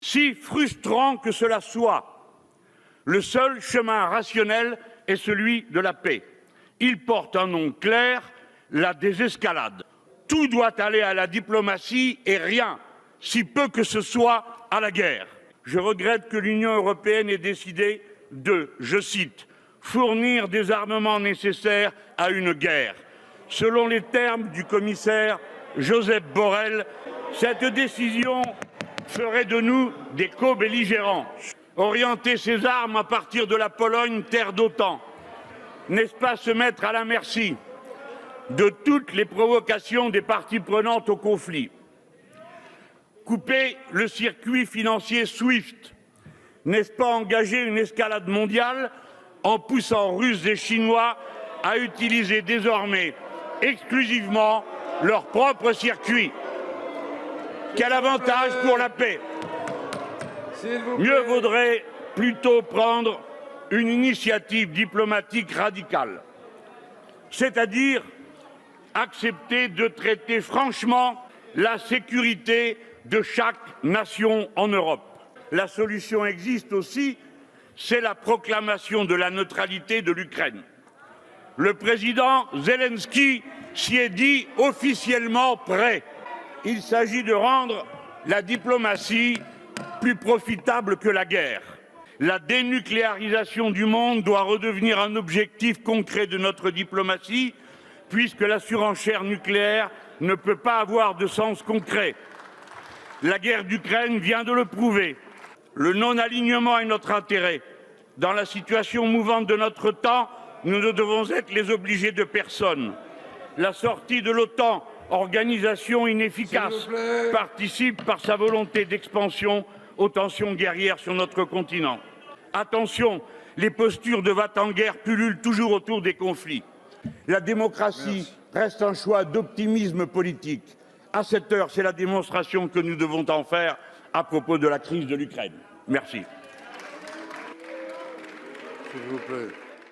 Si frustrant que cela soit, le seul chemin rationnel est celui de la paix. Il porte un nom clair, la désescalade. Tout doit aller à la diplomatie et rien, si peu que ce soit, à la guerre. Je regrette que l'Union européenne ait décidé de, je cite, fournir des armements nécessaires à une guerre. Selon les termes du commissaire Josep Borrell, cette décision ferait de nous des co-belligérants. Orienter ces armes à partir de la Pologne, terre d'OTAN, n'est-ce pas se mettre à la merci de toutes les provocations des parties prenantes au conflit? Couper le circuit financier SWIFT, n'est-ce pas engager une escalade mondiale en poussant Russes et Chinois à utiliser désormais exclusivement leur propre circuit? Quel avantage pour la paix? Mieux vaudrait plutôt prendre une initiative diplomatique radicale, c'est-à-dire accepter de traiter franchement la sécurité de chaque nation en Europe. La solution existe aussi, c'est la proclamation de la neutralité de l'Ukraine. Le président Zelensky s'y est dit officiellement prêt. Il s'agit de rendre la diplomatie plus profitable que la guerre. La dénucléarisation du monde doit redevenir un objectif concret de notre diplomatie, puisque la surenchère nucléaire ne peut pas avoir de sens concret. La guerre d'Ukraine vient de le prouver. Le non-alignement est notre intérêt. Dans la situation mouvante de notre temps, nous ne devons être les obligés de personne. La sortie de l'OTAN, organisation inefficace, participe par sa volonté d'expansion aux tensions guerrières sur notre continent. Attention, les postures de va-t-en-guerre pullulent toujours autour des conflits. La démocratie reste un choix d'optimisme politique. À cette heure, c'est la démonstration que nous devons en faire à propos de la crise de l'Ukraine. Merci. S'il vous plaît.